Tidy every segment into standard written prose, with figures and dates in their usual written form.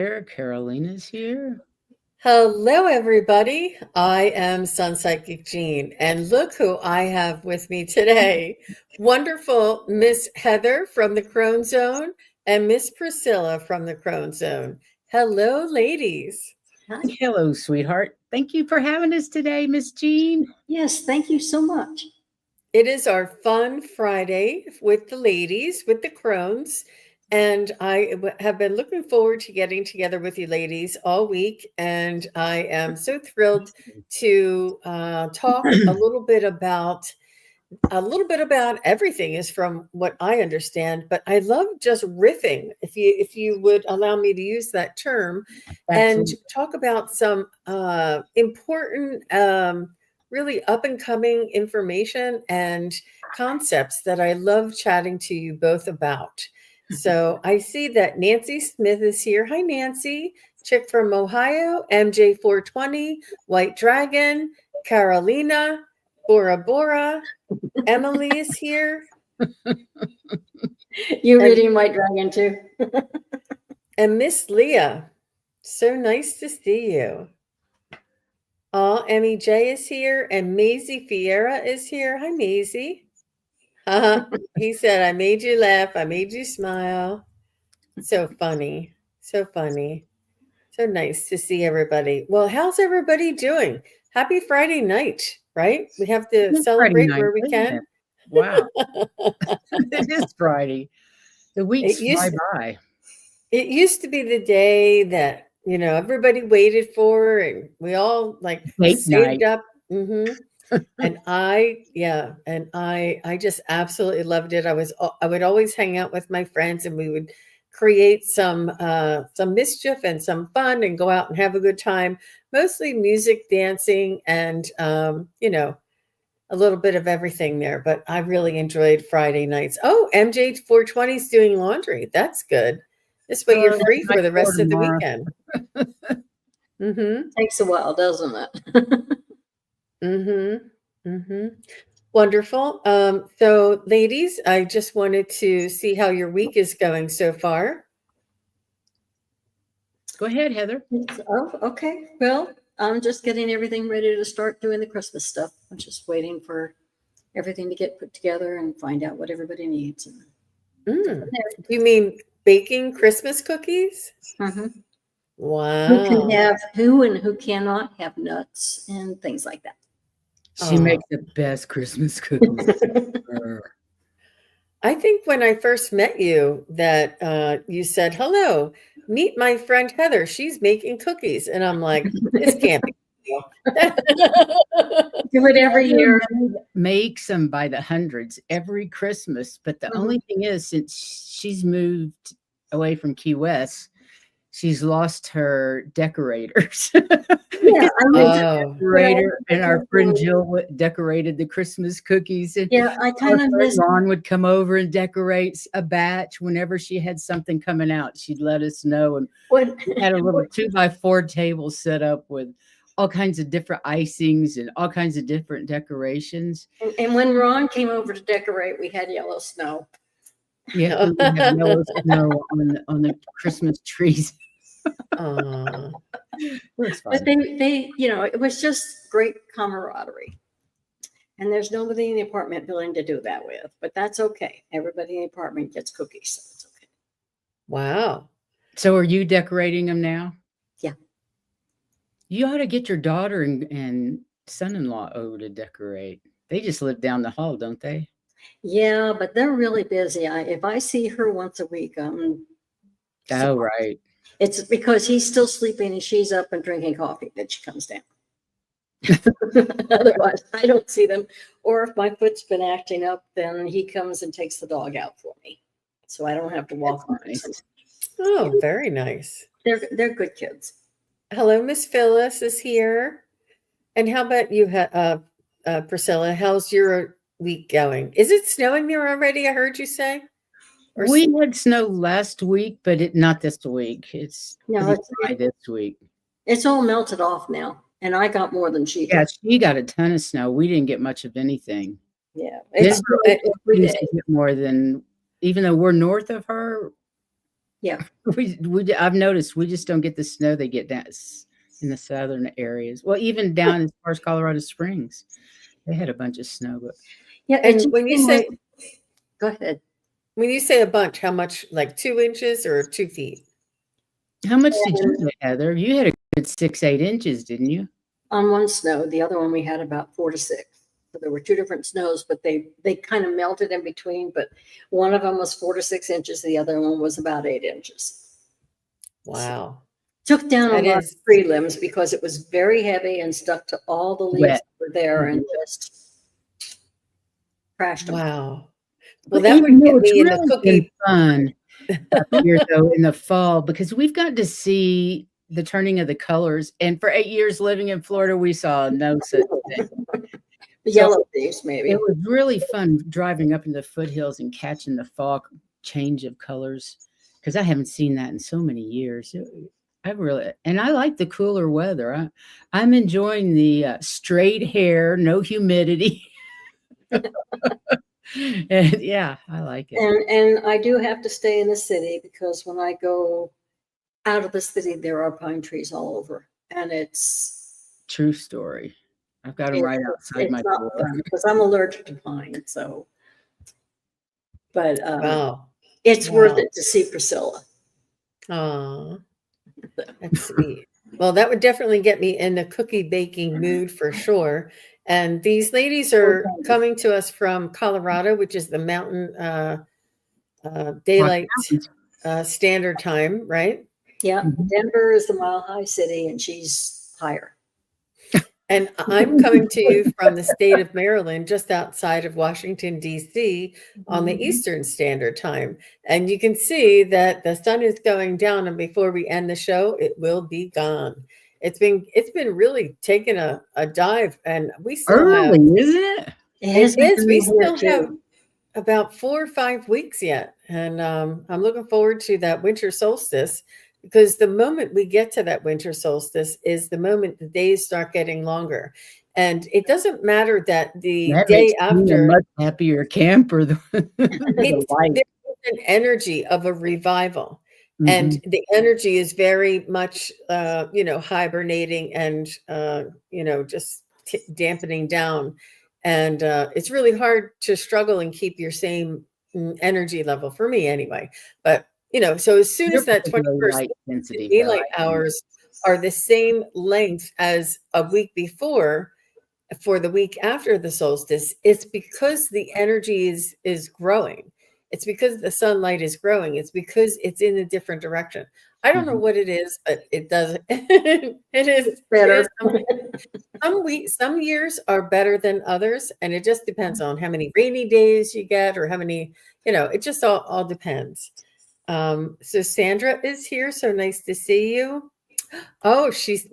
Here, Carolina's here. Hello, everybody. I am Sun Psychic Jean, and look who I have with me today. Wonderful Miss Heather from the Crone Zone and Miss Priscilla from the Crone Zone. Hello, ladies. Hi. Hello, sweetheart. Thank you for having us today, Miss Jean. Yes, thank you so much. It is our fun Friday with the ladies, with the Crones. And have been looking forward to getting together with you ladies all week. And I am so thrilled to talk a little bit about everything is from what I understand, but I love just riffing, if you would allow me to use that term, and Absolutely. talk about some important, really up and coming information and concepts that I love chatting to you both about. So I see that Nancy Smith is here. Hi, Nancy. Chick from Ohio, MJ420, White Dragon, Carolina, Bora Bora. Emily is here. You're reading White Dragon too. And Miss Leah. So nice to see you. Emmy J is here, and Maisie Fiera is here. Hi, Maisie. He said, I made you laugh. I made you smile. So funny. So funny. So nice to see everybody. Well, how's everybody doing? Happy Friday night, right? We have to It's celebrate Friday where night, we isn't can. it? Wow. It is Friday. The weeks It used, fly by. it used to be the day that, everybody waited for, and we all like Date saved night. up. And I just absolutely loved it. I would always hang out with my friends, and we would create some mischief and some fun and go out and have a good time, mostly music, dancing, and a little bit of everything there. But I really enjoyed Friday nights. Oh, MJ 420 is doing laundry. That's good. This way you're free for the rest of the tomorrow. weekend. Mm-hmm. Takes a while, doesn't it? Mm-hmm. Mm-hmm. Wonderful. So ladies, I just wanted to see how your week is going so far. Go ahead, Heather. Oh, okay. Well, I'm just getting everything ready to start doing the Christmas stuff. I'm just waiting for everything to get put together and find out what everybody needs. Do you mean baking Christmas cookies? Mm-hmm. Wow. Who can have who and who cannot have nuts and things like that. She makes the best Christmas cookies. I think when I first met you that you said, hello, meet my friend Heather. She's making cookies. And I'm like, this can't be. Do it every year. Makes them by the hundreds every Christmas. But the only thing is, since she's moved away from Key West, she's lost her decorators. Yeah, decorator, and our friend Jill decorated the Christmas cookies. And yeah, I kind of miss. Ron would come over and decorate a batch whenever she had something coming out. She'd let us know, and we had a little 2x4 table set up with all kinds of different icings and all kinds of different decorations. And when Ron came over to decorate, we had yellow snow. Yeah, we had yellow snow on the Christmas trees. But they, it was just great camaraderie. And there's nobody in the apartment building to do that with, but that's okay. Everybody in the apartment gets cookies, so it's okay. Wow. So are you decorating them now? Yeah. You ought to get your daughter and son-in-law over to decorate. They just live down the hall, don't they? Yeah, but they're really busy. If I see her once a week, oh, right. It's because he's still sleeping and she's up and drinking coffee that she comes down. Otherwise, I don't see them. Or if my foot's been acting up, then he comes and takes the dog out for me, so I don't have to walk on it. Oh, very nice. They're good kids. Hello, Miss Phyllis is here. And how about you, Priscilla? How's your week going? Is it snowing there already? I heard you say. We had snow last week, but not this week. It's dry this week. It's all melted off now, and I got more than she did. Yeah, she got a ton of snow. We didn't get much of anything. Yeah, it's every day. More than, even though we're north of her, Yeah. I've noticed we just don't get the snow they get down in the southern areas. Well, even down as far as Colorado Springs, they had a bunch of snow. But yeah, And when you say, go ahead. when you say a bunch, how much? Like 2 inches or 2 feet? How much did you get, Heather? You had a good 6-8 inches, didn't you? On one snow, the other one we had about 4 to 6. So there were 2 different snows, but they kind of melted in between. But one of them was 4 to 6 inches. The other one was about 8 inches. Wow. So, took down a lot of tree limbs because it was very heavy and stuck to all the leaves that were there and just crashed them. Wow. Well, that would get me in the cookie. Fun here though in the fall, because we've got to see the turning of the colors. And for 8 years living in Florida, we saw no such thing. The yellow leaves, maybe. It was really fun driving up in the foothills and catching the fall change of colors, because I haven't seen that in so many years. I like the cooler weather. I'm enjoying the straight hair, no humidity. And yeah, I like it. And I do have to stay in the city because when I go out of the city, there are pine trees all over, and it's true story. I've got them right outside my door because I'm allergic to pine. So, but wow, it's worth it to see Priscilla. Oh, that's sweet. Well, that would definitely get me in the cookie baking mood for sure. And these ladies are coming to us from Colorado, which is the mountain daylight standard time, right? Yeah. Denver is the Mile High city, and she's higher. And I'm coming to you from the state of Maryland, just outside of Washington, D.C., on the Eastern Standard Time. And you can see that the sun is going down, and before we end the show, it will be gone. It's been really taking a dive, and we still early, isn't it? It is. We still have about 4 or 5 weeks yet, and I'm looking forward to that winter solstice, because the moment we get to that winter solstice is the moment the days start getting longer. And it doesn't matter that the day after, a much happier camper. There's an energy of a revival. And the energy is very much, hibernating and, just dampening down. And it's really hard to struggle and keep your same energy level, for me anyway. But, so as soon as that 21st daylight hours are the same length as a week before, for the week after the solstice, it's because the energy is growing. It's because the sunlight is growing. It's because it's in a different direction. I don't know what it is, but it does. It is better. Some years are better than others, and it just depends on how many rainy days you get, or how many, it just all depends. So Sandra is here. So nice to see you. Oh, she's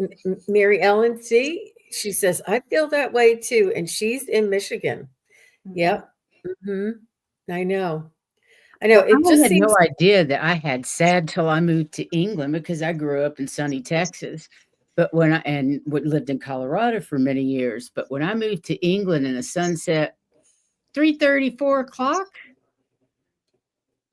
Mary Ellen. See, she says, I feel that way too. And she's in Michigan. Yep. I know. It just had seems no idea that I had sad till I moved to England, because I grew up in sunny Texas, but lived in Colorado for many years. But when I moved to England and the sun set 3:30, 4 o'clock,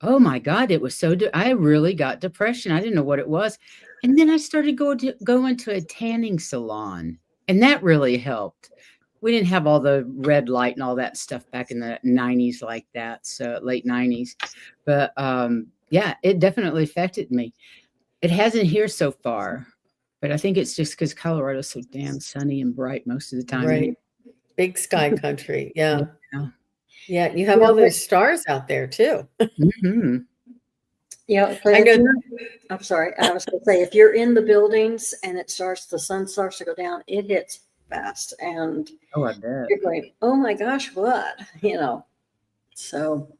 oh my God, it was I really got depression. I didn't know what it was. And then I started going to a tanning salon, and that really helped. We didn't have all the red light and all that stuff back in the 90s like that. So late 90s. But yeah, it definitely affected me. It hasn't here so far, but I think it's just because Colorado's so damn sunny and bright most of the time. Right. Big sky country. Yeah. Yeah. You have all those stars out there too. Yeah, I know. I'm sorry. I was going to say, if you're in the buildings and the sun starts to go down, it hits fast, and I bet you're going, oh my gosh, what? So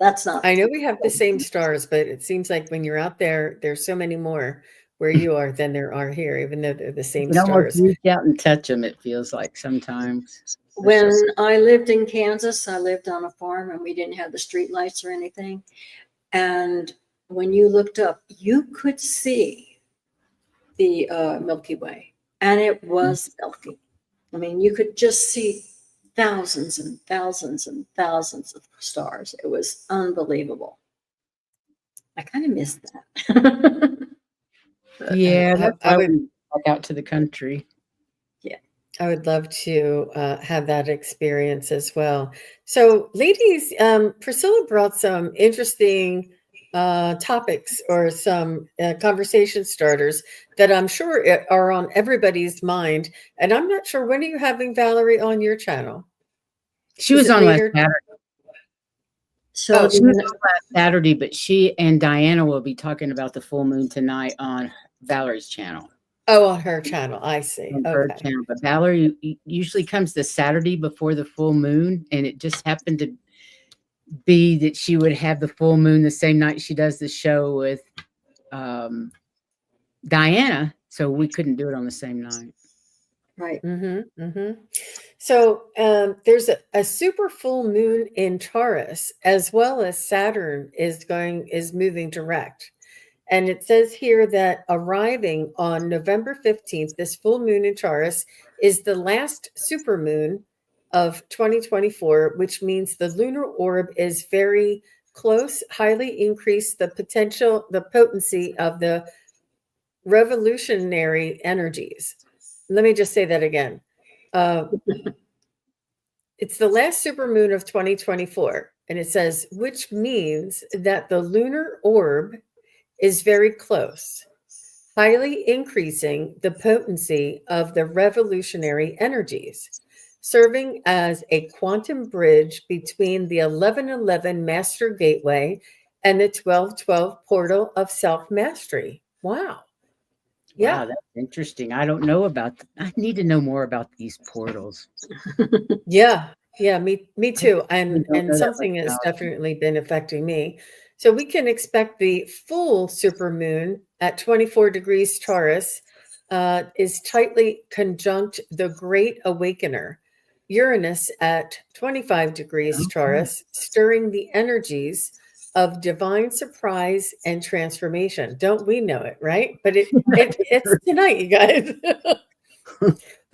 that's not. I know we have the same stars, but it seems like when you're out there, there's so many more where you are than there are here, even though they're the same stars. Reach out and touch them, it feels like sometimes. When I lived in Kansas, I lived on a farm, and we didn't have the street lights or anything. And when you looked up, you could see the Milky Way, and it was milky. I mean, you could just see thousands and thousands and thousands of stars. It was unbelievable. I kind of missed that. Yeah, that's why we back out to the country. Yeah, I would love to have that experience as well. So, ladies, Priscilla brought some interesting topics or some conversation starters that I'm sure are on everybody's mind. And I'm not sure, when are you having Valerie on your channel? She was on last Saturday. So she was on last Saturday, but she and Diana will be talking about the full moon tonight on Valerie's channel. Oh, on her channel. I see. On her channel. But Valerie usually comes the Saturday before the full moon, and it just happened to be that she would have the full moon the same night she does the show with Diana, so we couldn't do it on the same night. Right. So there's a super full moon in Taurus, as well as Saturn is moving direct. And it says here that arriving on November 15th, this full moon in Taurus is the last super moon of 2024, which means the lunar orb is very close, highly increased the potency of the revolutionary energies. Let me just say that again. It's the last supermoon of 2024, and it says, which means that the lunar orb is very close, highly increasing the potency of the revolutionary energies, serving as a quantum bridge between the 1111 Master Gateway and the 1212 Portal of Self-Mastery. Wow. Yeah, wow, that's interesting. I don't know about. I need to know more about these portals. Yeah, me too. And something has definitely been affecting me. So we can expect the full supermoon at 24 degrees Taurus is tightly conjunct the Great Awakener, Uranus at 25 degrees Taurus, stirring the energies of divine surprise and transformation. Don't we know it, right? But it's tonight, you guys.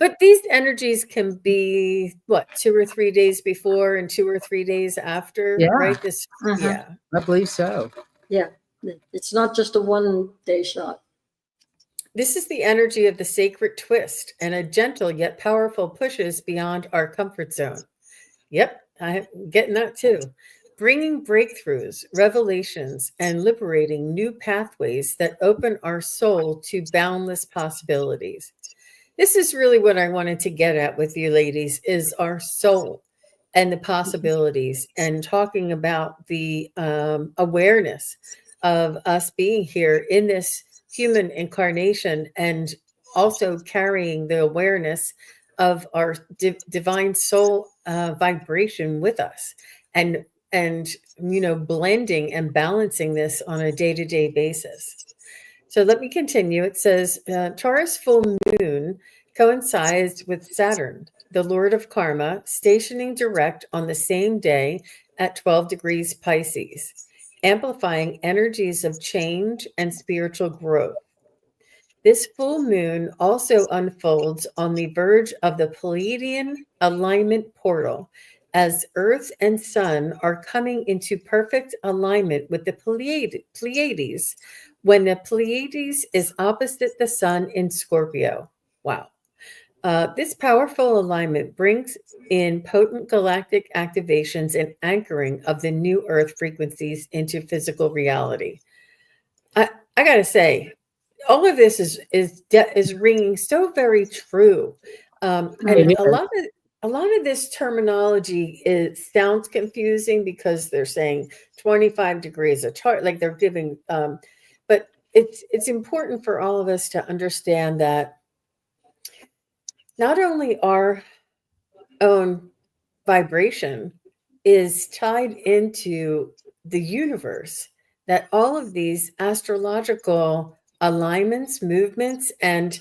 But these energies can be 2 or 3 days before and 2 or 3 days after, right? Yeah, I believe so. Yeah, it's not just a one-day shot. This is the energy of the sacred twist and a gentle yet powerful pushes beyond our comfort zone. Yep, I'm getting that too. Bringing breakthroughs, revelations, and liberating new pathways that open our soul to boundless possibilities. This is really what I wanted to get at with you ladies, is our soul and the possibilities, and talking about the awareness of us being here in this human incarnation, and also carrying the awareness of our divine soul vibration with us, and blending and balancing this on a day-to-day basis. So let me continue. It says, Taurus full moon coincides with Saturn, the Lord of Karma, stationing direct on the same day at 12 degrees Pisces, amplifying energies of change and spiritual growth. This full moon also unfolds on the verge of the Pleiadian alignment portal, as Earth and Sun are coming into perfect alignment with the Pleiades, when the Pleiades is opposite the Sun in Scorpio. Wow. This powerful alignment brings in potent galactic activations and anchoring of the new Earth frequencies into physical reality. I got to say, all of this is ringing so very true. And a lot of this terminology sounds confusing because they're saying 25 degrees of Taurus, like they're giving, but it's important for all of us to understand that not only our own vibration is tied into the universe, that all of these astrological alignments, movements, and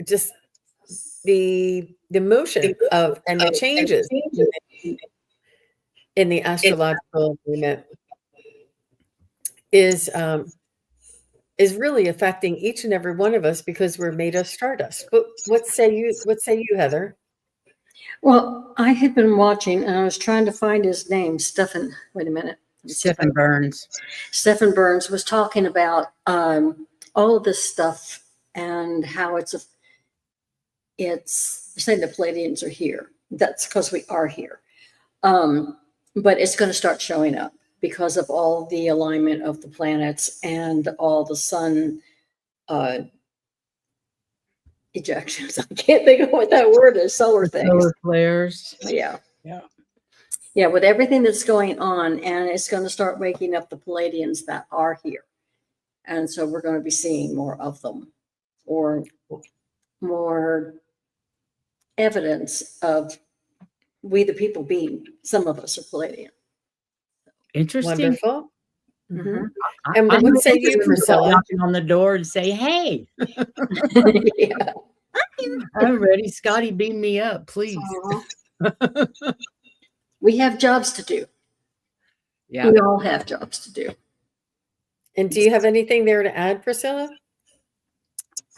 just the motion of and the changes in the astrological movement is really affecting each and every one of us, because we're made of stardust. But what say you, Heather? Well, I had been watching and I was trying to find his name, Stefan. Wait a minute. Stephen Burns. Stephen Burns was talking about all of this stuff and how it's saying the Pleiadians are here. That's because we are here. But it's going to start showing up because of all the alignment of the planets and all the sun ejections. I can't think of what that word is. Solar things. Solar flares. Yeah. Yeah. Yeah, with everything that's going on, and it's going to start waking up the Pleiadians that are here. And so we're going to be seeing more of them, or more evidence of we the people being, some of us are Pleiadian. Interesting. Wonderful. Mm-hmm. And what say you, Priscilla? Knocking on the door and say, "Hey, Yeah. I'm ready. Scotty, beam me up, please." We have jobs to do. Yeah. We all have jobs to do. And do you have anything there to add, Priscilla?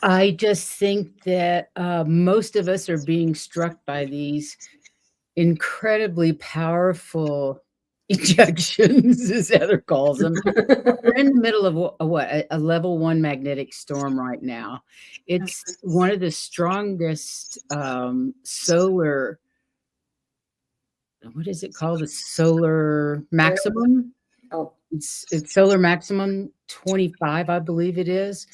I just think that most of us are being struck by these incredibly powerful ejections, as Heather calls them. We're in the middle of a level 1 magnetic storm right now. It's one of the strongest solar, what is it called? The solar maximum. Oh, It's solar maximum 25, I believe it is.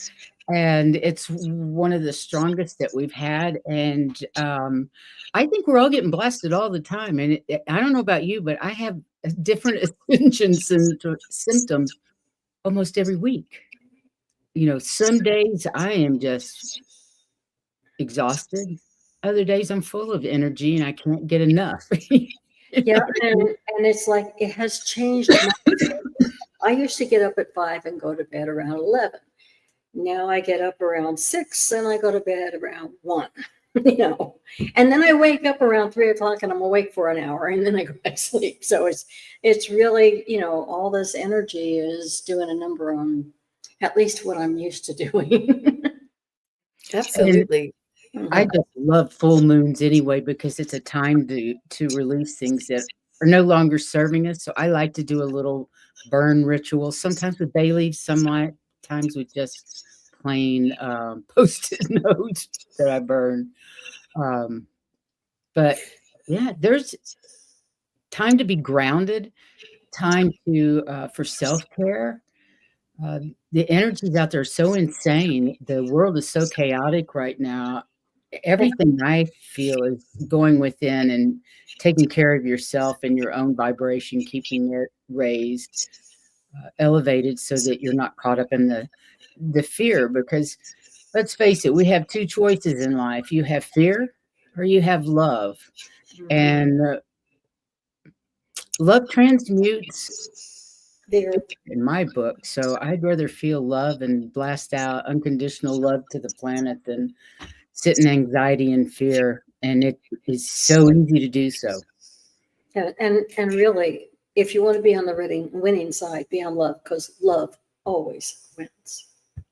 And it's one of the strongest that we've had. And I think we're all getting blasted all the time. And I don't know about you, but I have different ascension symptoms almost every week. You know, some days I am just exhausted. Other days I'm full of energy and I can't get enough. yeah, and it's like it has changed. I used to get up at 5 and go to bed around 11. Now I get up around 6 and I go to bed around 1. You know, and then I wake up around 3 o'clock and I'm awake for an hour and then I go back to sleep. So it's really, you know, all this energy is doing a number on at least what I'm used to doing. Absolutely. I just love full moons anyway, because it's a time to release things that are no longer serving us. So I like to do a little burn ritual, sometimes with bay leaves, sometimes with just plain Post-it notes that I burn. But yeah, there's time to be grounded, time to for self-care. The energies out there are so insane. The world is so chaotic right now. Everything I feel is going within and taking care of yourself and your own vibration, keeping it raised, elevated, so that you're not caught up in the fear. Because let's face it, we have two choices in life. You have fear or you have love. And love transmutes in my book. So I'd rather feel love and blast out unconditional love to the planet than sit in anxiety and fear. And it is so easy to do so. And really, if you want to be on the winning side, be on love, because love always wins.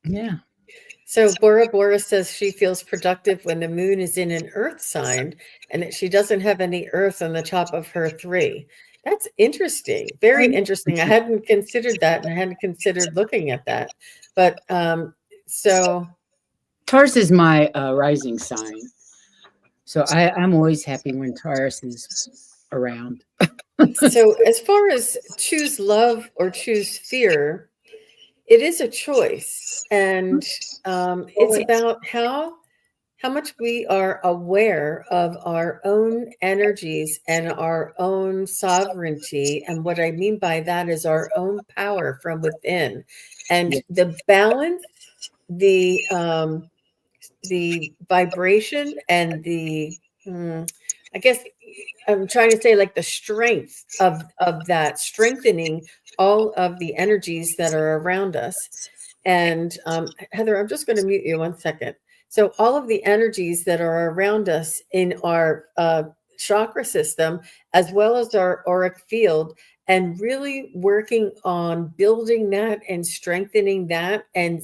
Yeah. So Bora Bora says she feels productive when the moon is in an earth sign and that she doesn't have any earth on the top of her 3. That's interesting. Very interesting. I hadn't considered that, and I hadn't considered looking at that. But so Taurus is my rising sign. So I'm always happy when Taurus is around. So as far as choose love or choose fear, it is a choice. And it's about how much we are aware of our own energies and our own sovereignty. And what I mean by that is our own power from within. And the balance, the vibration, and I guess I'm trying to say, like, the strength of that, strengthening all of the energies that are around us. And Heather, I'm just going to mute you 1 second. So all of the energies that are around us in our chakra system, as well as our auric field, and really working on building that and strengthening that, and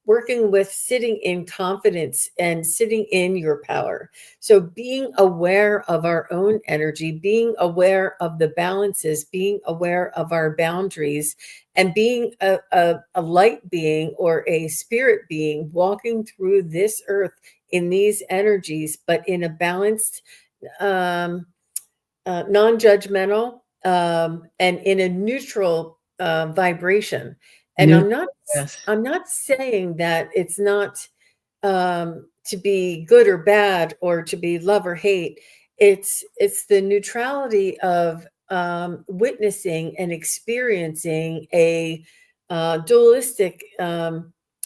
working with sitting in confidence and sitting in your power. So being aware of our own energy, being aware of the balances, being aware of our boundaries, and being a light being or a spirit being walking through this earth in these energies, but in a balanced, non-judgmental, and in a neutral vibration. And Yes. I'm not saying that it's not to be good or bad or to be love or hate. It's the neutrality of witnessing and experiencing a dualistic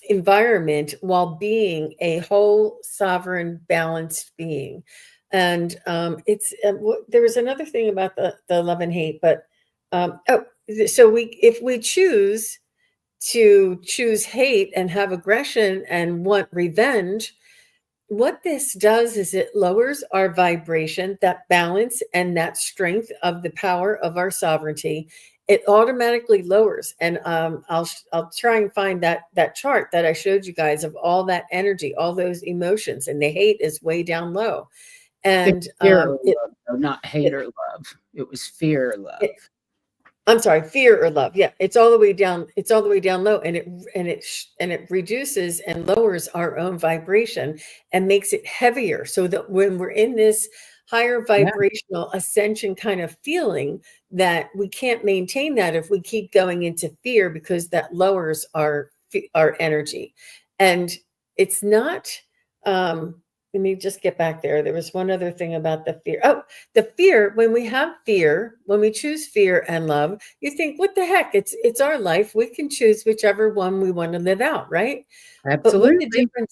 environment while being a whole, sovereign, balanced being. And there was another thing about the love and hate, but so if we choose to choose hate and have aggression and want revenge, what this does is it lowers our vibration, that balance and that strength of the power of our sovereignty. It automatically lowers. And I'll try and find that chart that I showed you guys of all that energy, all those emotions, and the hate is way down low. And fear or love, not hate or love. It was fear or love. I'm sorry, fear or love. Yeah, it's all the way down. It's all the way down low, and it reduces and lowers our own vibration and makes it heavier. So that when we're in this higher vibrational ascension kind of feeling, that we can't maintain that if we keep going into fear, because that lowers our energy. And it's not. Let me just get back there. There was one other thing about the fear. Oh, the fear, when we have fear, when we choose fear and love, you think, what the heck? It's our life. We can choose whichever one we want to live out, right? Absolutely. But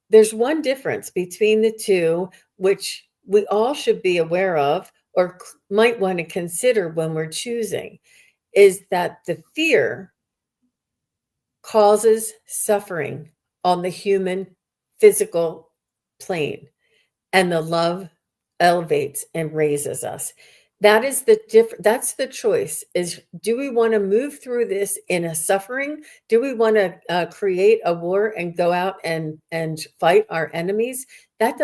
there's one difference between the two, which we all should be aware of or might want to consider when we're choosing, is that the fear causes suffering on the human physical plane, and the love elevates and raises us. That is that's the choice, is do we want to move through this in a suffering? Do we want to create a war and go out and fight our enemies? That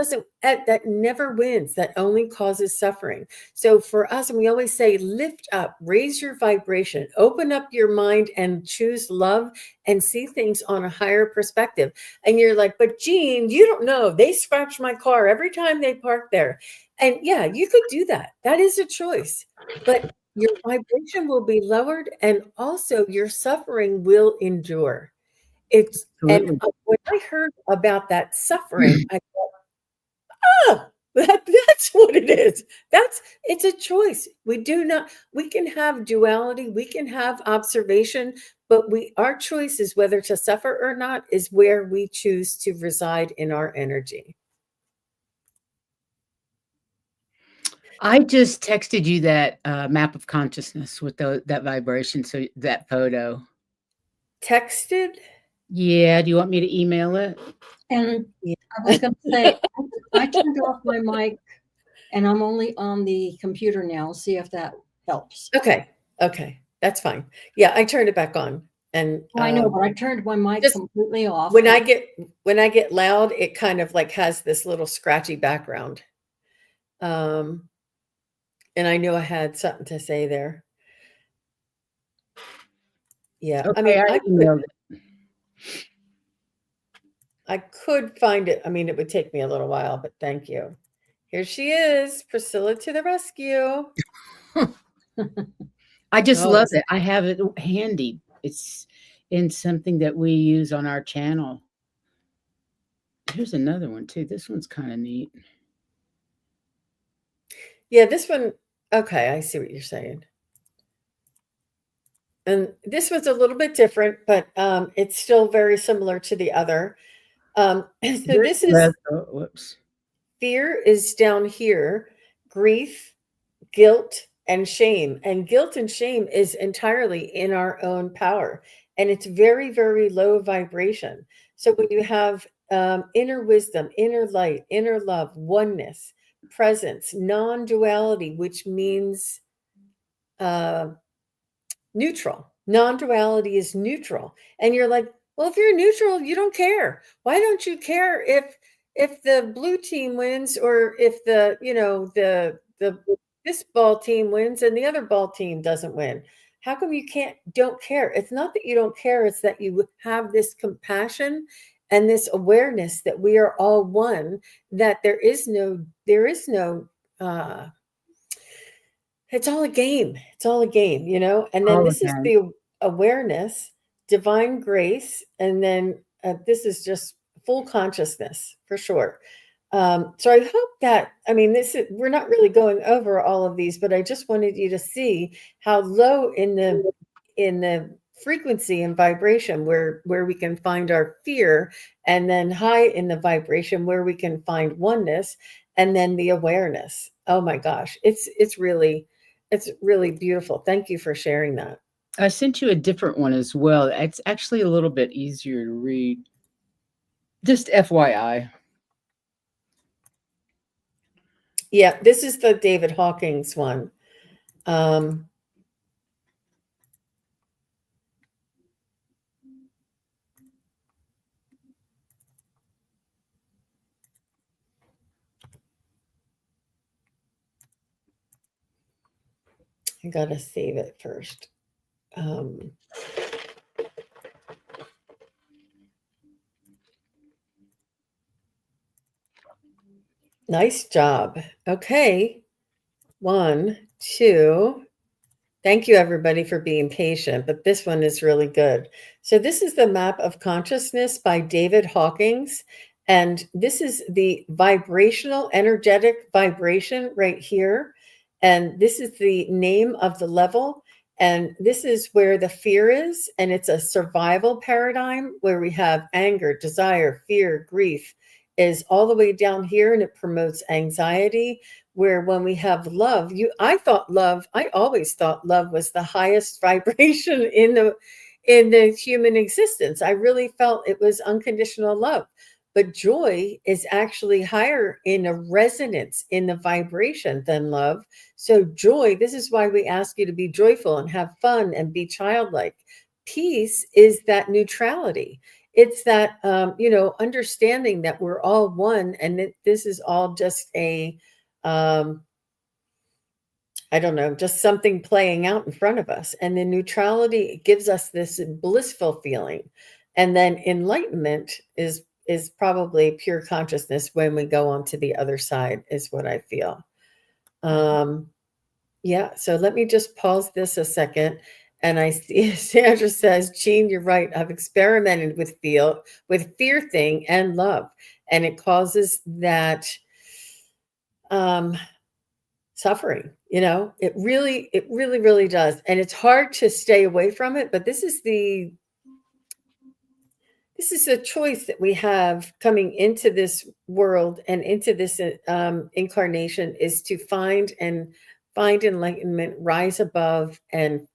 never wins. That only causes suffering. So for us, and we always say, lift up, raise your vibration, open up your mind and choose love and see things on a higher perspective. And you're like, but Jean, you don't know. They scratch my car every time they park there. And yeah, you could do that. That is a choice. But your vibration will be lowered, and also your suffering will endure. And when I heard about that suffering, I thought, that's what it is. It's a choice. We can have duality, we can have observation, but our choice is whether to suffer or not, is where we choose to reside in our energy. I just texted you that map of consciousness with that vibration. So that photo. Texted? Yeah. Do you want me to email it? And I was going to say, I turned off my mic and I'm only on the computer now. See if that helps. Okay. That's fine. Yeah, I turned it back on. And I know, but I turned my mic completely off. When I get loud, it kind of like has this little scratchy background. And I knew I had something to say there. Yeah. Okay, I mean, I could find it. I mean, it would take me a little while, but thank you. Here she is, Priscilla to the rescue. I just love it. I have it handy. It's in something that we use on our channel. Here's another one too. This one's kind of neat. Yeah, this one. Okay, I see what you're saying. And this was a little bit different, but it's still very similar to the other. So this is fear is down here, grief, guilt, and shame. And guilt and shame is entirely in our own power. And it's very, very low vibration. So when you have inner wisdom, inner light, inner love, oneness, presence, non-duality, which means neutral. Non-duality is neutral. And you're like, Well, if you're neutral, you don't care. Why don't you care if the blue team wins, or if the, you know, the this ball team wins and the other ball team doesn't win? How come you don't care? It's not that you don't care, it's that you have this compassion and this awareness that we are all one, that there is no it's all a game. It's all a game, you know? And then this is the awareness, divine grace, and then this is just full consciousness for sure. So I hope that, I mean, we're not really going over all of these, but I just wanted you to see how low in the frequency and vibration where we can find our fear, and then high in the vibration where we can find oneness, and then the awareness. Oh my gosh, it's really beautiful. Thank you for sharing that. I sent you a different one as well. It's actually a little bit easier to read. Just FYI. Yeah, this is the David Hawkins one. I gotta save it first. Nice job. Okay. 1, 2. Thank you, everybody, for being patient, but this one is really good. So this is the Map of Consciousness by David Hawkins, and this is the vibrational, energetic vibration right here, and this is the name of the level, and this is where the fear is, and it's a survival paradigm where we have anger, desire, fear, grief is all the way down here, and it promotes anxiety. Where when we have love, I always thought love was the highest vibration in the human existence. I really felt it was unconditional love. But joy is actually higher in a resonance in the vibration than love. So joy, this is why we ask you to be joyful and have fun and be childlike. Peace is that neutrality. It's that, understanding that we're all one, and that this is all just I don't know, just something playing out in front of us. And the neutrality gives us this blissful feeling. And then enlightenment is probably pure consciousness when we go on to the other side, is what I feel. Yeah, so let me just pause this a second. And I see Sandra says, Jean, you're right. I've experimented with fear thing and love. And it causes that suffering, it really does. And it's hard to stay away from it, but this is the choice that we have coming into this world and into this incarnation, is to find enlightenment, rise above, and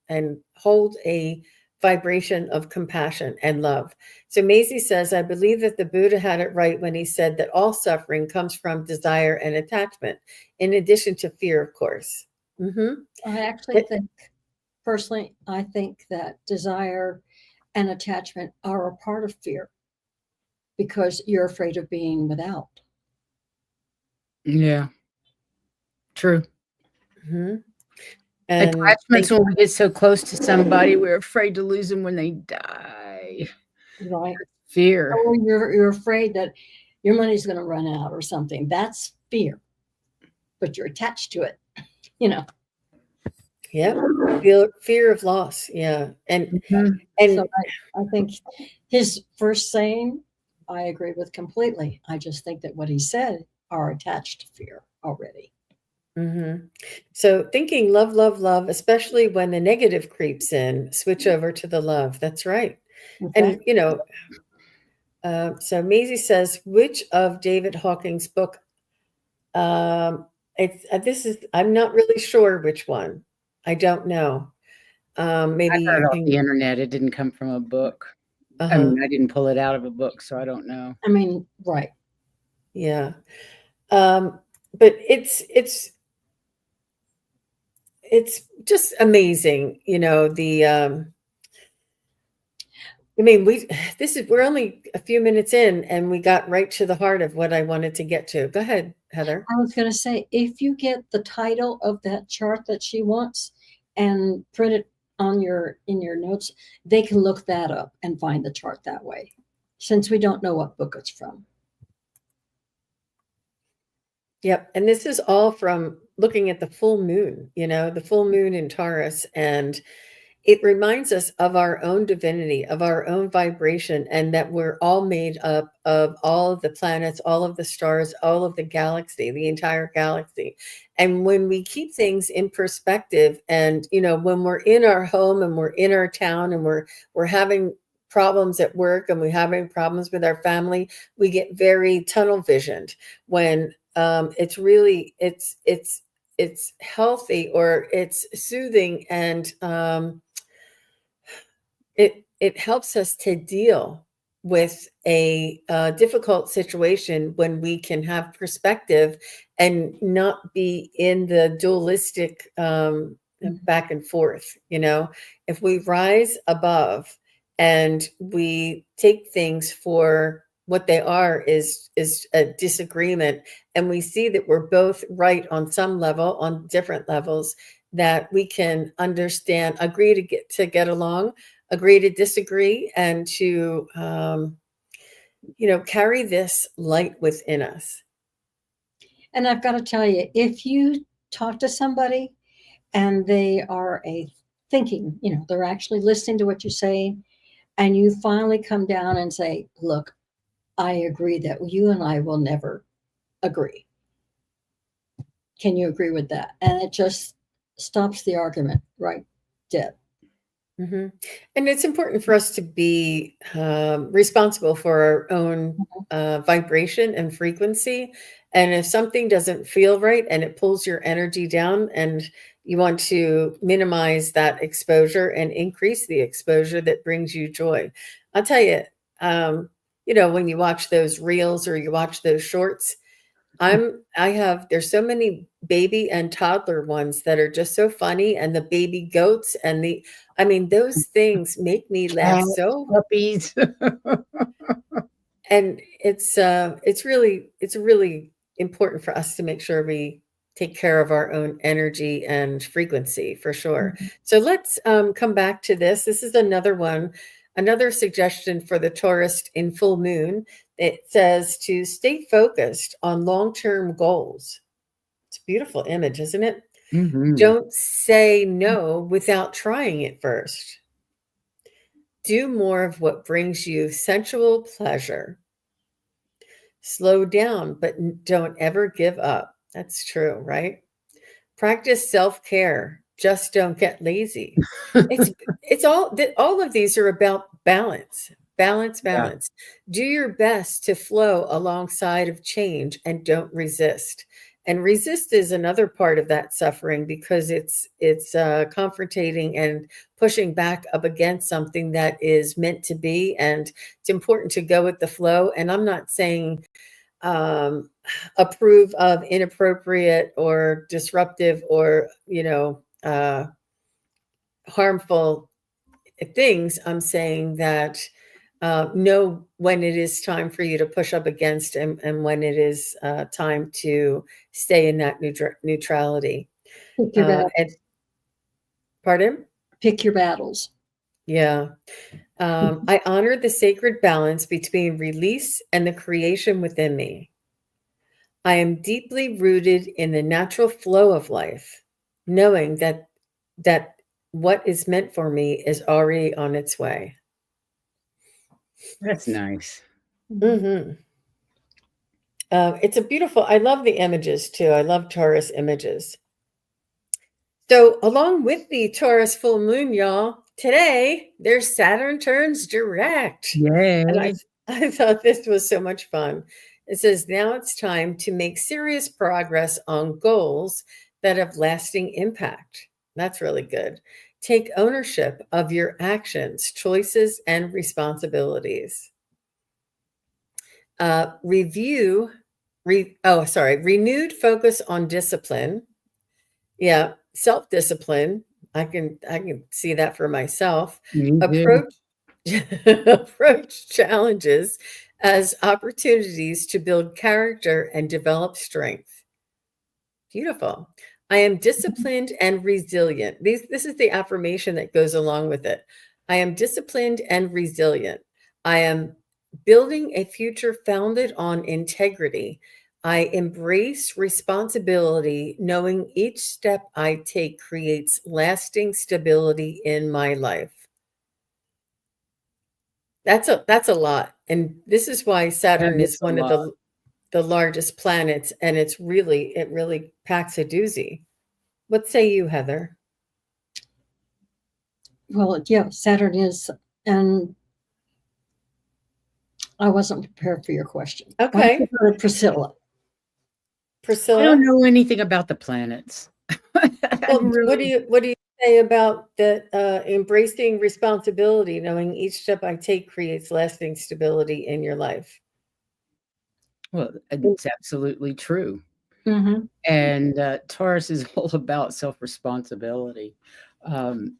hold a vibration of compassion and love. So Maisie says, I believe that the Buddha had it right when he said that all suffering comes from desire and attachment, in addition to fear, of course. Mm-hmm. I actually I think that desire and attachment are a part of fear, because you're afraid of being without. Yeah, true. Mm-hmm. Attachments, when we get so close to somebody, we're afraid to lose them when they die. Right. Fear. Or you're afraid that your money's going to run out or something. That's fear. But you're attached to it, Yeah. Fear of loss. Yeah. And so I think his first saying, I agree with completely. I just think that what he said are attached to fear already. Mm-hmm. So thinking love, love, love, especially when the negative creeps in, switch over to the love. That's right. Okay. And, so Maisie says, which of David Hawkins' book? I'm not really sure which one. I don't know. Maybe I got it off the internet. It didn't come from a book. I mean, I didn't pull it out of a book, so I don't know. I mean, right. Yeah. But it's just amazing, I mean, we're only a few minutes in and we got right to the heart of what I wanted to get to. Go ahead, Heather. I was going to say, if you get the title of that chart that she wants and print it on in your notes, they can look that up and find the chart that way, since we don't know what book it's from. Yep. And this is all from looking at the full moon, the full moon in Taurus. And it reminds us of our own divinity, of our own vibration, and that we're all made up of all of the planets, all of the stars, all of the galaxy, the entire galaxy. And when we keep things in perspective, and when we're in our home and we're in our town and we're having problems at work and we're having problems with our family, we get very tunnel visioned when it's really it's healthy, or it's soothing, and it helps us to deal with a difficult situation when we can have perspective and not be in the dualistic back and forth. If we rise above and we take things for what they are, is a disagreement, and we see that we're both right on some level, on different levels, that we can understand, agree to get along, agree to disagree, and to carry this light within us. And I've got to tell you, if you talk to somebody and they are thinking, they're actually listening to what you're saying, and you finally come down and say, look, I agree that you and I will never agree. Can you agree with that? And it just stops the argument right dead. Mm-hmm. And it's important for us to be responsible for our own vibration and frequency. And if something doesn't feel right and it pulls your energy down, and you want to minimize that exposure and increase the exposure that brings you joy. I'll tell you, when you watch those reels or you watch those shorts, there's so many baby and toddler ones that are just so funny, and the baby goats and those things make me laugh. So puppies. And it's really important for us to make sure we take care of our own energy and frequency, for sure. Mm-hmm. So let's come back to this. This is another suggestion for the Taurus in full moon. It says to stay focused on long-term goals. It's a beautiful image, isn't it? Mm-hmm. Don't say no without trying it first. Do more of what brings you sensual pleasure. Slow down, but don't ever give up. That's true, right? Practice self-care. Just don't get lazy. It's all of these are about balance. Yeah. Do your best to flow alongside of change, and don't resist. And resist is another part of that suffering, because it's confrontating and pushing back up against something that is meant to be. And it's important to go with the flow. And I'm not saying approve of inappropriate or disruptive or harmful things. I'm saying that know when it is time for you to push up against, and when it is time to stay in that neutrality. Pick your battles. Pardon? Pick your battles. Yeah. I honor the sacred balance between release and the creation within me. I am deeply rooted in the natural flow of life, knowing that what is meant for me is already on its way. That's nice. Mm-hmm. It's a beautiful, I love the images too. I love Taurus images. So along with the Taurus full moon, y'all, today there's Saturn turns direct. Yay. And I thought this was so much fun. It says, now it's time to make serious progress on goals that have lasting impact. That's really good. Take ownership of your actions, choices, and responsibilities. Renewed focus on discipline. Yeah, self-discipline. I can see that for myself. approach challenges as opportunities to build character and develop strength. Beautiful. I am disciplined and resilient. This is the affirmation that goes along with it. I am disciplined and resilient. I am building a future founded on integrity. I embrace responsibility, knowing each step I take creates lasting stability in my life. That's a lot. And this is why Saturn That is is a one of lot. the largest planets, and it really packs a doozy. What say you, Heather? Well, yeah, Saturn is, and I wasn't prepared for your question. Okay. Priscilla. Priscilla? I don't know anything about the planets. Well, what do you say about the embracing responsibility, knowing each step I take creates lasting stability in your life? Well, it's absolutely true. Mm-hmm. And Taurus is all about self-responsibility. I'm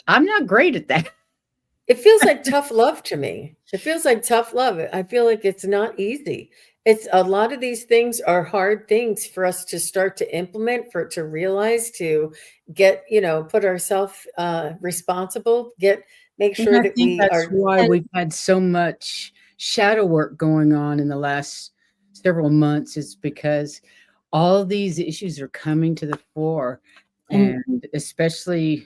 not great at that. It feels like tough love to me. It feels like tough love. I feel like it's not easy. It's a lot of these things are hard things for us to start to implement, for it to realize, to get, put ourselves responsible, make sure I that think we that's are. why we've had so much shadow work going on in the last several months, is because all these issues are coming to the fore. And especially,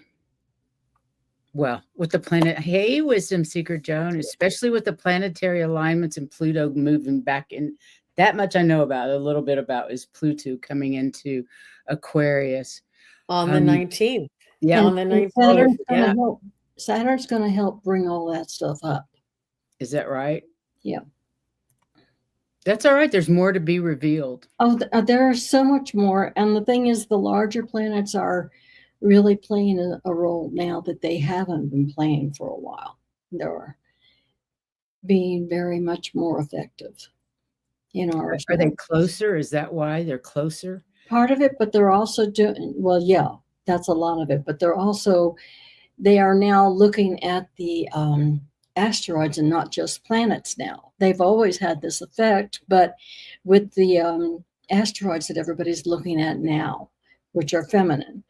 well, with the planet, hey, Wisdom Seeker Joan, especially with the planetary alignments and Pluto moving back in. That much I know about, a little bit about, is Pluto coming into Aquarius. On the 19th. Yeah. On the 19th. Saturn's going to help bring all that stuff up. Is that right? Yeah. That's all right. There's more to be revealed. Oh, there's so much more. And the thing is, the larger planets are really playing a role now that they haven't been playing for a while. They're being very much more effective in our. Are they closer? Is that why they're closer? Part of it, but they're also doing, well, yeah, that's a lot of it. But they are now looking at the asteroids and not just planets now. They've always had this effect, but with the asteroids that everybody's looking at now, which are feminine,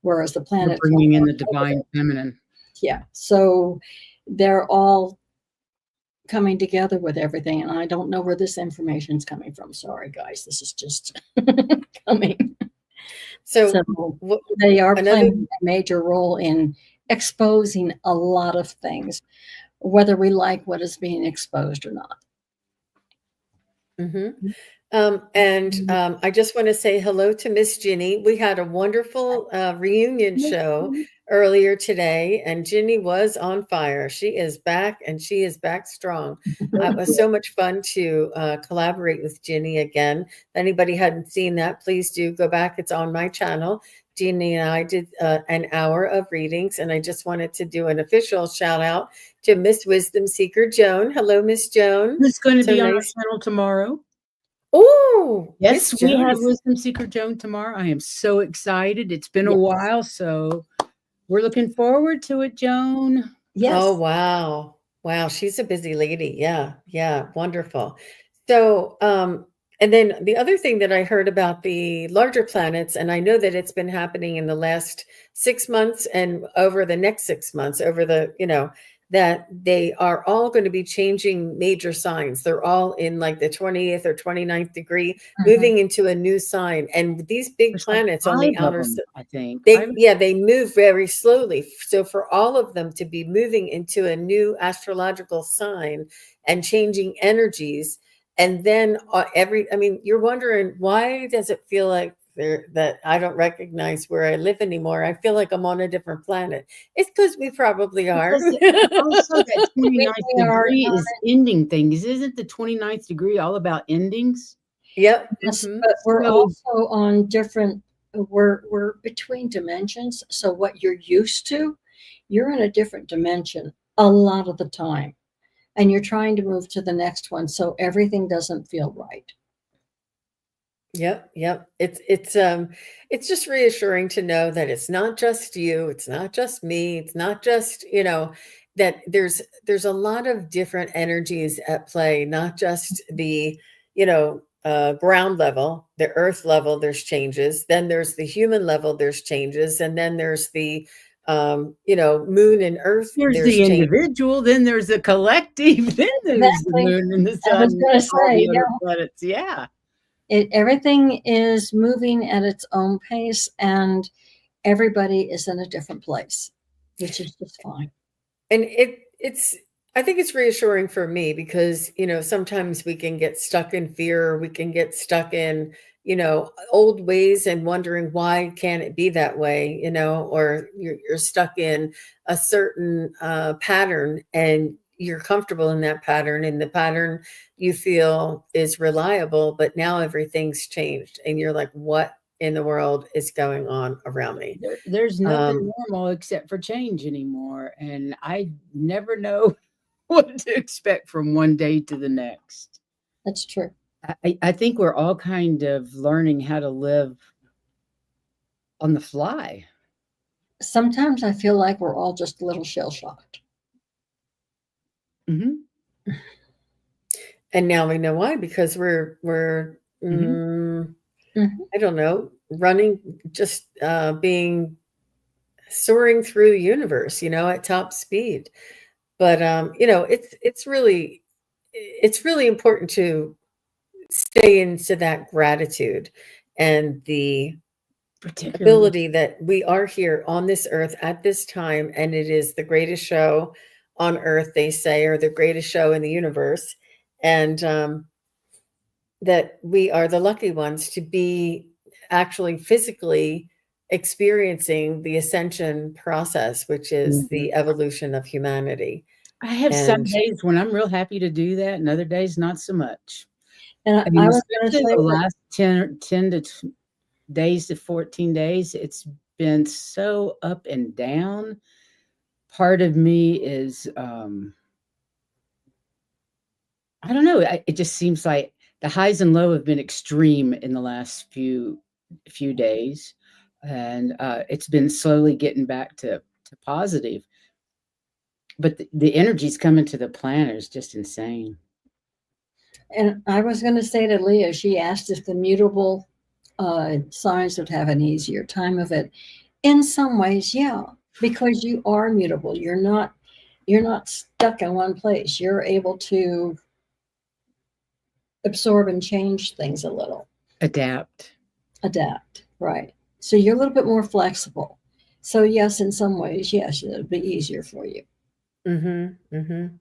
whereas the planets are bringing in the divine feminine. Yeah, so they're all coming together with everything, and I don't know where this information is coming from. Sorry, guys, this is just coming. So they are playing a major role in exposing a lot of things, whether we like what is being exposed or not. Mm-hmm. I just want to say hello to Miss Ginny. We had a wonderful reunion show earlier today, and Ginny was on fire. She is back, and she is back strong. It was so much fun to collaborate with Ginny again. If anybody hadn't seen that, please do go back. It's on my channel. Ginny and I did an hour of readings, and I just wanted to do an official shout out to Miss Wisdom Seeker Joan. Hello, Miss Joan. Who's going to be on our channel tomorrow? Oh, yes, we have Wisdom Seeker Joan tomorrow. I am so excited. It's been a while, so we're looking forward to it, Joan. Yes. Oh, wow. Wow. She's a busy lady. Yeah. Yeah. Wonderful. So, and then the other thing that I heard about the larger planets, and I know that it's been happening in the last 6 months and over the next 6 months, over the, that they are all going to be changing major signs. They're all in like the 20th or 29th degree, moving into a new sign. And these big planets on the outer, I think they move very slowly. So for all of them to be moving into a new astrological sign and changing energies, and then you're wondering, why does it feel like that I don't recognize where I live anymore? I feel like I'm on a different planet. It's because we probably are. Also, that 29th degree is ending things. Isn't the 29th degree all about endings? Yep. Yes, but we're also on different, we're between dimensions. So what you're used to, you're in a different dimension a lot of the time. And you're trying to move to the next one. So everything doesn't feel right. Yep. It's just reassuring to know that it's not just you, it's not just me, it's not just, that there's a lot of different energies at play, not just the, ground level, the earth level, there's changes. Then there's the human level, there's changes. And then there's the, moon and earth, There's there's the change. individual, then there's the collective, then there's Exactly. the moon and the I was sun. gonna and all say, the other planets. Yeah. Everything is moving at its own pace, and everybody is in a different place, which is just fine. And I think it's reassuring for me because, sometimes we can get stuck in fear, or we can get stuck in, old ways and wondering why can't it be that way, or you're stuck in a certain pattern and you're comfortable in that pattern, and the pattern you feel is reliable, but now everything's changed and you're like, what in the world is going on around me? There's nothing normal except for change anymore. And I never know what to expect from one day to the next. That's true. I think we're all kind of learning how to live on the fly. Sometimes I feel like we're all just a little shell-shocked. Mm-hmm. And now we know why, because we're I don't know, running, just soaring through the universe, at top speed. But it's really important to stay into that gratitude and the ability that we are here on this earth at this time, and it is the greatest show on earth, they say, or the greatest show in the universe, and that we are the lucky ones to be actually physically experiencing the ascension process, which is the evolution of humanity. I have some days when I'm real happy to do that, and other days not so much. And I was going to say the last 10 days to 14 days, it's been so up and down. Part of me is, I don't know. It just seems like the highs and lows have been extreme in the last few days, and it's been slowly getting back to positive. But the energy's coming to the planet is just insane. And I was going to say to Leah, she asked if the mutable signs would have an easier time of it. In some ways, yeah, because you are mutable. You're not stuck in one place. You're able to absorb and change things a little. Adapt, right. So you're a little bit more flexible. So yes, in some ways, yes, it'll be easier for you. Mm-hmm. Mm-hmm.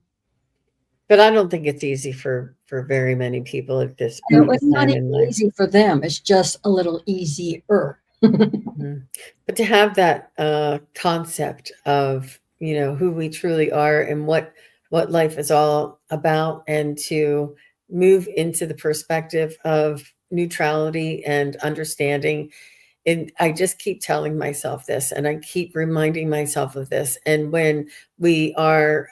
But I don't think it's easy for very many people at this point. It's not easy for them. It's just a little easier. Mm-hmm. But to have that concept of, who we truly are and what life is all about, and to move into the perspective of neutrality and understanding. And I just keep telling myself this, and I keep reminding myself of this. And when we are,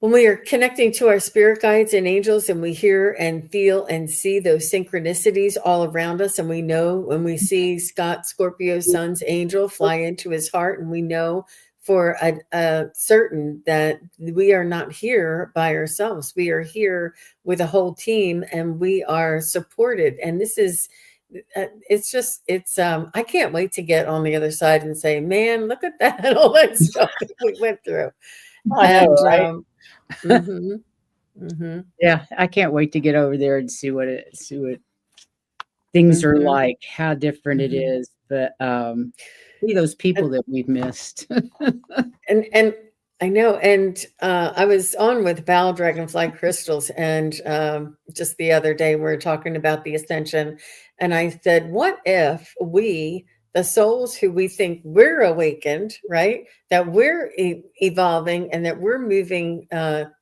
when we are connecting to our spirit guides and angels, and we hear and feel and see those synchronicities all around us, and we know when we see Scott Scorpio's son's angel fly into his heart, and we know for a certain that we are not here by ourselves. We are here with a whole team, and we are supported. And this is, I can't wait to get on the other side and say, man, look at that, all that stuff that we went through. I know, right? Mm-hmm, mm-hmm. Yeah, I can't wait to get over there and see what things are like, how different it is. But see those people that we've missed. and I know. And I was on with Val Dragonfly Crystals, and just the other day we were talking about the ascension, and I said, what if we, the souls who we think we're awakened, right, that we're evolving and that we're moving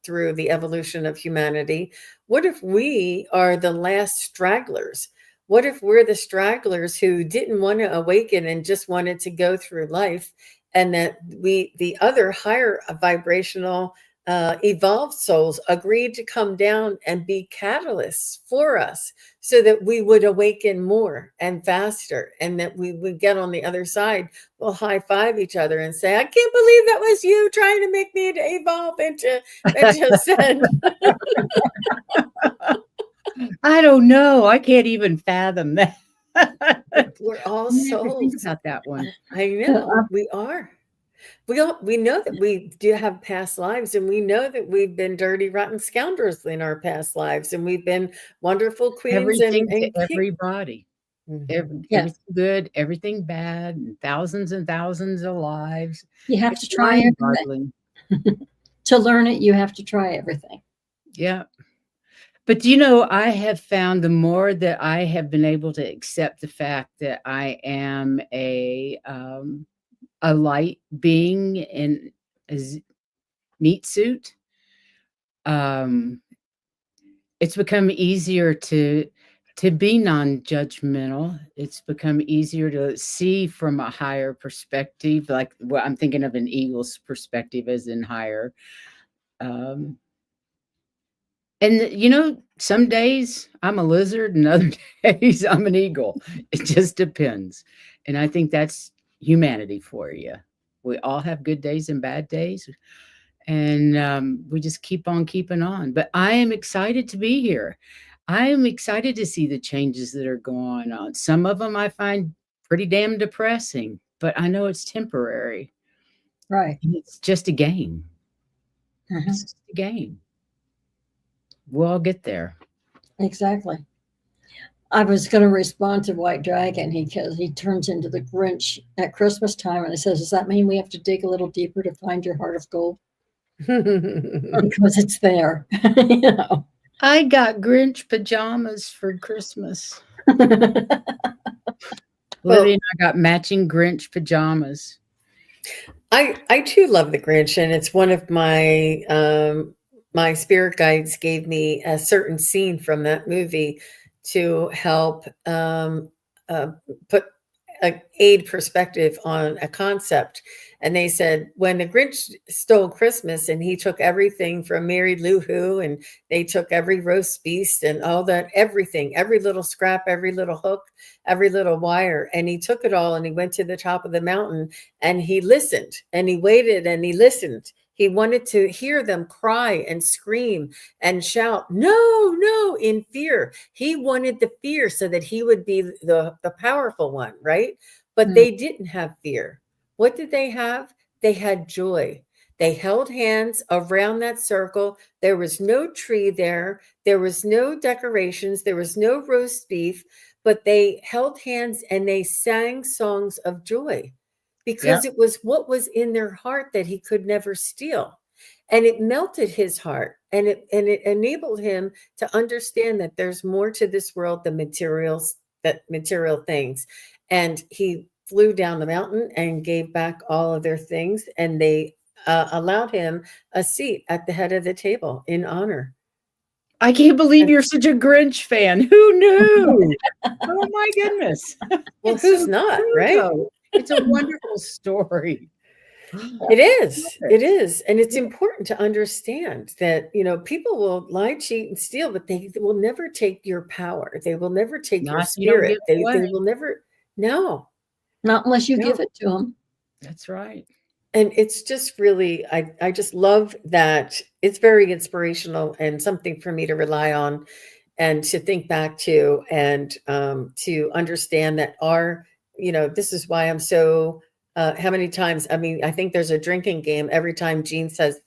through the evolution of humanity, what if we are the last stragglers? What if we're the stragglers who didn't want to awaken and just wanted to go through life, and that the other higher vibrational evolved souls agreed to come down and be catalysts for us so that we would awaken more and faster, and that we would get on the other side. We'll high five each other and say, I can't believe that was you trying to make me evolve into ascend. I don't know. I can't even fathom that. We're all Think souls. about that one. I know we are. We know that we do have past lives, and we know that we've been dirty, rotten scoundrels in our past lives, and we've been wonderful queens Everything and to everybody. Everything good, everything bad, and thousands of lives. You have to try everything. To learn it, you have to try everything. Yeah. But you know, I have found the more that I have been able to accept the fact that I am a light being in a meat suit, it's become easier to be non-judgmental. It's become easier to see from a higher perspective, like what I'm thinking of an eagle's perspective as in higher. And you know, some days I'm a lizard and other days I'm an eagle. It just depends. And I think that's humanity for you. We all have good days and bad days. And we just keep on keeping on. But I am excited to be here. I am excited to see the changes that are going on. Some of them I find pretty damn depressing, but I know it's temporary. Right. And it's just a game. It's just a game. We'll all get there. Exactly. I was going to respond to White Dragon because he turns into the Grinch at Christmas time, and it says, does that mean we have to dig a little deeper to find your heart of gold? Because it's there. You know. I got Grinch pajamas for Christmas. Libby and I got matching Grinch pajamas. I too love the Grinch, and it's one of my my spirit guides gave me a certain scene from that movie to help put aid perspective on a concept. And they said, when the Grinch stole Christmas and he took everything from Mary Lou Who, and they took every roast beast and all that, everything, every little scrap, every little hook, every little wire, and he took it all and he went to the top of the mountain and he listened and he waited and he listened. He wanted to hear them cry and scream and shout, no, no, in fear. He wanted the fear so that he would be the powerful one, right? But they didn't have fear. What did they have? They had joy. They held hands around that circle. There was no tree there. There was no decorations. There was no roast beef, but they held hands and they sang songs of joy, because it was what was in their heart that he could never steal. And it melted his heart, and it enabled him to understand that there's more to this world than material things. And he flew down the mountain and gave back all of their things, and they allowed him a seat at the head of the table in honor. I can't believe you're such a Grinch fan. Who knew? Oh my goodness. Well, who's not, right? Though. It's a wonderful story. It is. It is. And it's important to understand that, you know, people will lie, cheat, and steal, but they will never take your power. They will never take your spirit. They will never. No. Not unless you give it to them. That's right. And it's just really, I just love that. It's very inspirational and something for me to rely on and to think back to, and to understand that this is why I'm so, how many times, I mean, I think there's a drinking game every time Jean says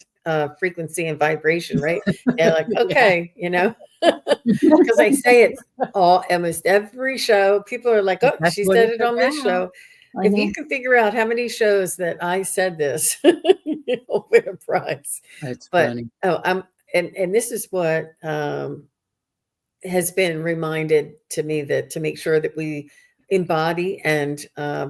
frequency and vibration, right? They're like, okay, you know, because I say it almost every show. People are like, oh, she said it on this show. If you can figure out how many shows that I said this, you'll win a prize. That's funny. And this is what has been reminded to me, that to make sure that we embody and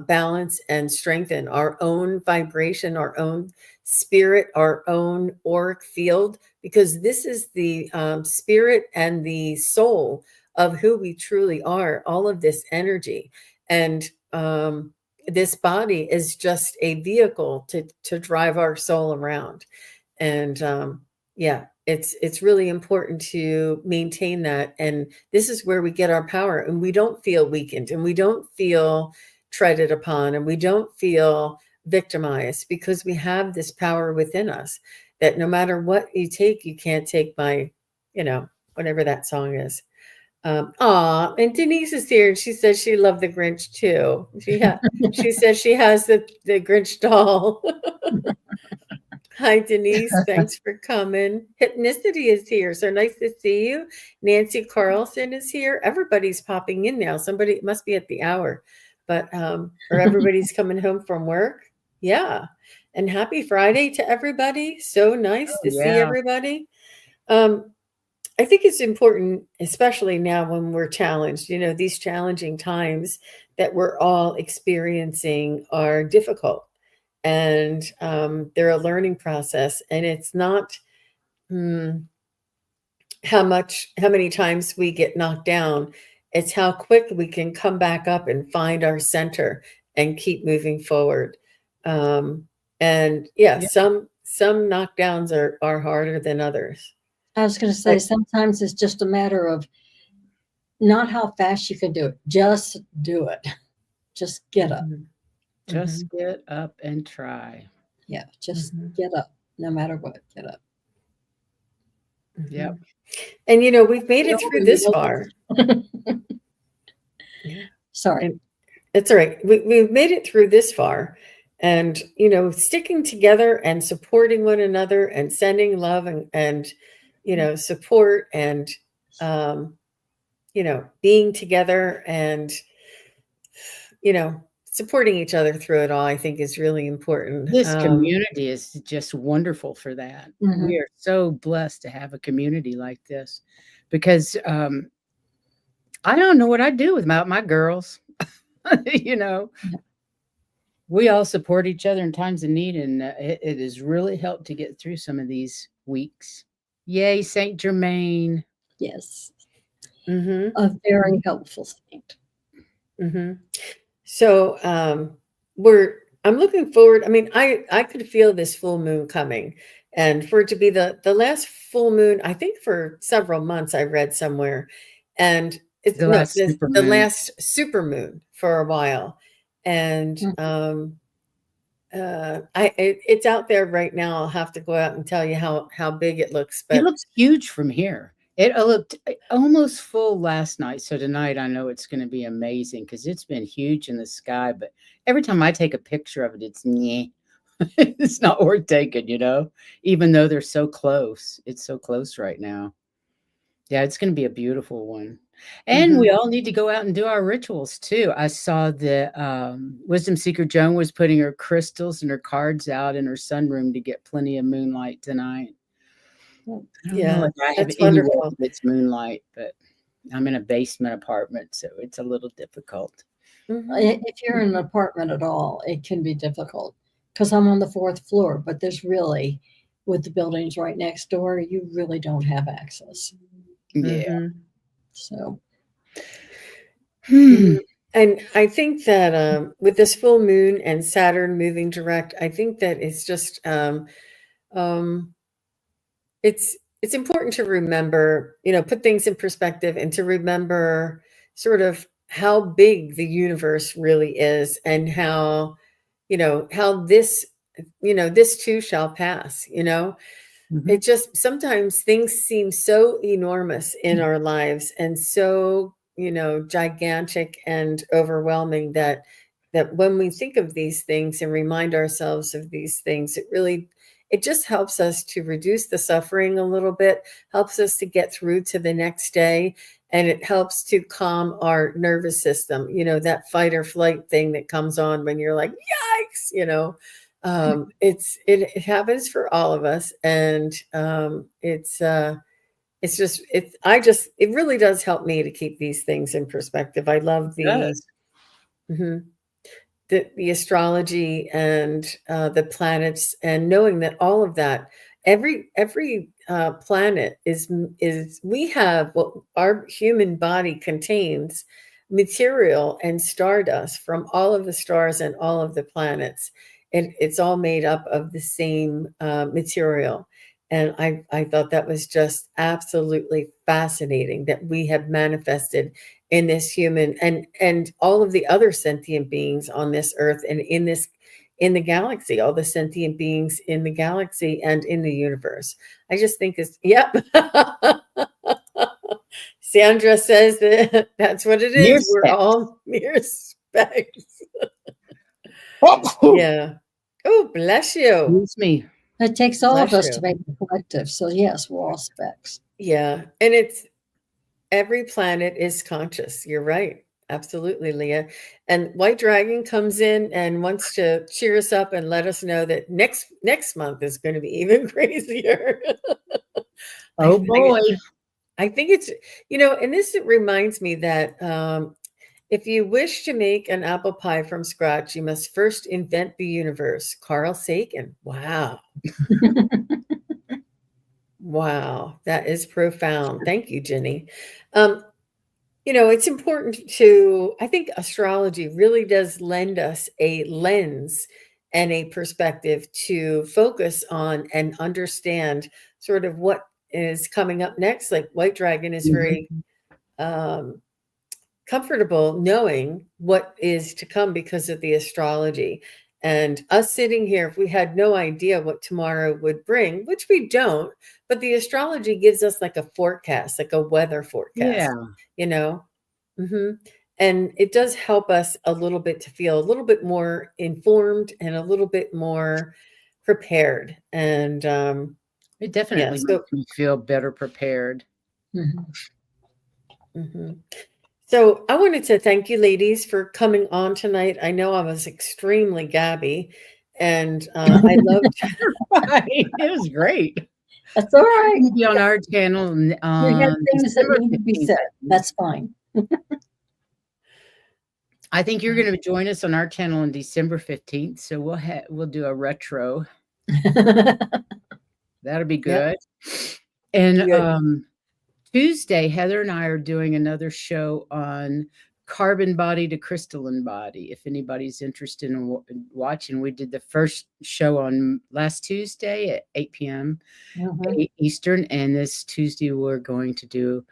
balance and strengthen our own vibration, our own spirit, our own auric field, because this is the spirit and the soul of who we truly are, all of this energy. And this body is just a vehicle to drive our soul around. And yeah, it's really important to maintain that. And this is where we get our power, and we don't feel weakened, and we don't feel treaded upon, and we don't feel victimized, because we have this power within us that no matter what you take, you can't take by, whatever that song is. And Denise is here, and she says she loved the Grinch too. She says she has the Grinch doll. Hi, Denise. Thanks for coming. Hypnicity is here. So nice to see you. Nancy Carlson is here. Everybody's popping in now. Somebody, it must be at the hour, but or everybody's coming home from work. Yeah. And happy Friday to everybody. So nice to see everybody. I think it's important, especially now when we're challenged, these challenging times that we're all experiencing are difficult, and they're a learning process. And it's not how many times we get knocked down. It's how quick we can come back up and find our center and keep moving forward. Some knockdowns are harder than others. I was going to say, sometimes it's just a matter of not how fast you can do it. Just do it. Just get up. Just get up and try. Yeah, just get up. No matter what, get up. Yep. And we've made it through this far. Sorry. It's all right. We've made it through this far. And, sticking together and supporting one another and sending love and support and, being together and, supporting each other through it all, I think is really important. This community is just wonderful for that. We are so blessed to have a community like this, because I don't know what I'd do without my girls. We all support each other in times of need, and it has really helped to get through some of these weeks. Yay, Saint Germain. Yes. A very helpful saint. So I'm looking forward. I mean, I could feel this full moon coming, and for it to be the last full moon, I think for several months, I read somewhere, and it's the last super moon for a while. And it's out there right now. I'll have to go out and tell you how big it looks. But it looks huge from here. It looked almost full last night. So tonight I know it's going to be amazing, because it's been huge in the sky. But every time I take a picture of it, it's it's not worth taking, even though they're so close. It's so close right now. Yeah, it's going to be a beautiful one. And we all need to go out and do our rituals too. I saw the Wisdom Seeker Joan was putting her crystals and her cards out in her sunroom to get plenty of moonlight tonight. Yeah, that's wonderful. It's moonlight, but I'm in a basement apartment, so it's a little difficult. If you're in an apartment at all, it can be difficult, because I'm on the 4th floor, but there's really, with the buildings right next door, you really don't have access. Yeah. So. And I think that with this full moon and Saturn moving direct, I think that it's just it's important to remember, put things in perspective, and to remember sort of how big the universe really is, and how this too shall pass. It just, sometimes things seem so enormous in our lives, and so gigantic and overwhelming, that when we think of these things and remind ourselves of these things, it just helps us to reduce the suffering a little bit, helps us to get through to the next day, and it helps to calm our nervous system, that fight or flight thing that comes on when you're like, yikes, it happens for all of us. And it really does help me to keep these things in perspective. I love the astrology and the planets, and knowing that all of that, every planet is we have what our human body contains, material and stardust from all of the stars and all of the planets. it's all made up of the same material. And I thought that was just absolutely fascinating that we have manifested in this human and all of the other sentient beings on this earth and in the galaxy, all the sentient beings in the galaxy and in the universe. I just think it's, yep. Sandra says that that's what it is. Mere We're specks. all mere specks. Yeah. Oh, bless you. Excuse me. It takes all of Bless us to you. make a collective. So yes, we're all specks. Yeah. And it's every planet is conscious. You're right. Absolutely, Leah. And White Dragon comes in and wants to cheer us up and let us know that next month is going to be even crazier. Oh boy. I think it's, and this reminds me that if you wish to make an apple pie from scratch, you must first invent the universe. Carl Sagan. Wow. Wow. That is profound. Thank you, Jenny. It's important I think astrology really does lend us a lens and a perspective to focus on and understand sort of what is coming up next. Like White Dragon is very comfortable knowing what is to come because of the astrology. And us sitting here, if we had no idea what tomorrow would bring, which we don't, but the astrology gives us like a forecast, like a weather forecast, And it does help us a little bit to feel a little bit more informed and a little bit more prepared. And it definitely makes me feel better prepared. So I wanted to thank you, ladies, for coming on tonight. I know I was extremely gabby, and I loved it. It was great. That's all right. You'll be on our channel. We have things that need to be said. That's fine. I think you're going to join us on our channel on December 15th. So we'll do a retro. That'll be good. Yep. And Tuesday, Heather and I are doing another show on carbon body to crystalline body. If anybody's interested in watching, we did the first show on last Tuesday at 8 p.m. 8 Eastern. And this Tuesday, we're going to do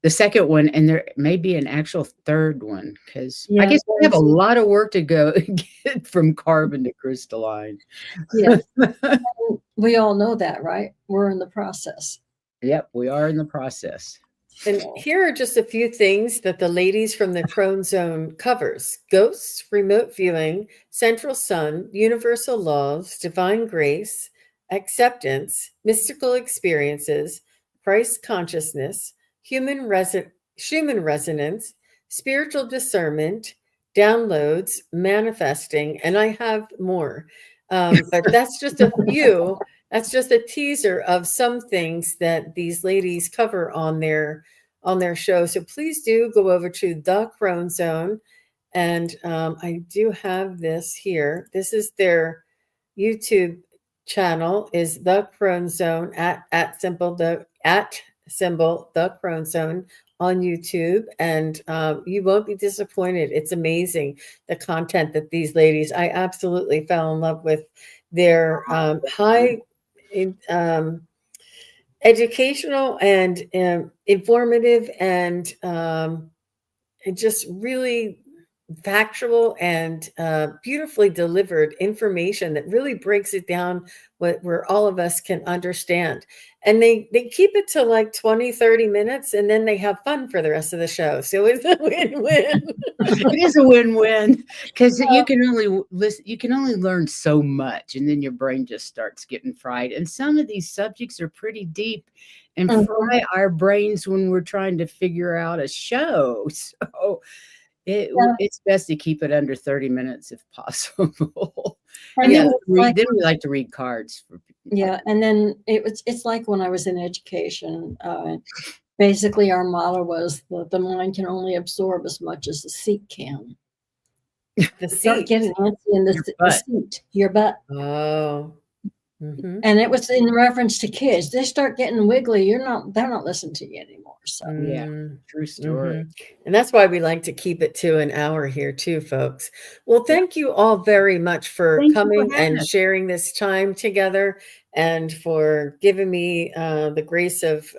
the second one. And there may be an actual third one because I guess we have a lot of work to go get from carbon to crystalline. Yeah. We all know that, right? We're in the process. Yep, we are in the process. And here are just a few things that the ladies from the Crone Zone covers: ghosts, remote viewing, central sun, universal laws, divine grace, acceptance, mystical experiences, Christ consciousness, human resonance, spiritual discernment, downloads, manifesting, and I have more. But that's just a few. That's just a teaser of some things that these ladies cover on their show. So please do go over to The Crone Zone. And I do have this here. This is their YouTube channel, is The Crone Zone at symbol The Crone Zone on YouTube. And you won't be disappointed. It's amazing, the content that these ladies, I absolutely fell in love with their high educational and informative and just really factual and beautifully delivered information that really breaks it down where all of us can understand. And they keep it to like 20-30 minutes, and then they have fun for the rest of the show. So it's a win-win. It is a win-win because you can only listen, you can only learn so much, and then your brain just starts getting fried. And some of these subjects are pretty deep and fry our brains when we're trying to figure out a show. So it's best to keep it under 30 minutes if possible. And then we like to read cards for people. Yeah, and then it's like when I was in education. Basically, our motto was the mind can only absorb as much as the seat can. The seat, getting antsy in the seat, your butt. Oh. And it was in reference to kids. They start getting wiggly. They're not listening to you anymore. So Yeah, true story. And that's why we like to keep it to an hour here too, folks. Well, thank you all very much for Thank you for coming having and us. sharing this time together and for giving me the grace of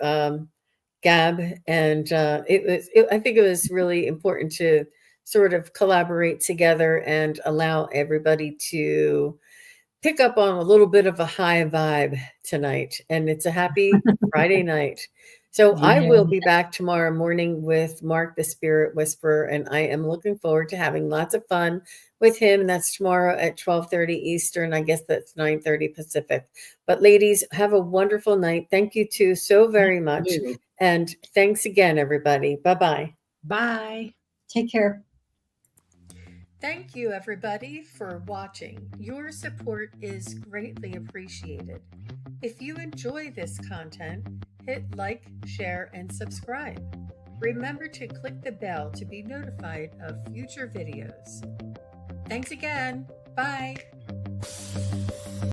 Gab. And I think it was really important to sort of collaborate together and allow everybody to pick up on a little bit of a high vibe tonight. And it's a happy Friday night. So I Yeah. will be back tomorrow morning with Mark the Spirit Whisperer, and I am looking forward to having lots of fun with him. And that's tomorrow at 12:30 Eastern. I guess that's 9:30 Pacific. But ladies, have a wonderful night. Thank you too so very much. And thanks again, everybody. Bye-bye. Bye. Take care. Thank you, everybody, for watching. Your support is greatly appreciated. If you enjoy this content, hit like, share, and subscribe. Remember to click the bell to be notified of future videos. Thanks again. Bye.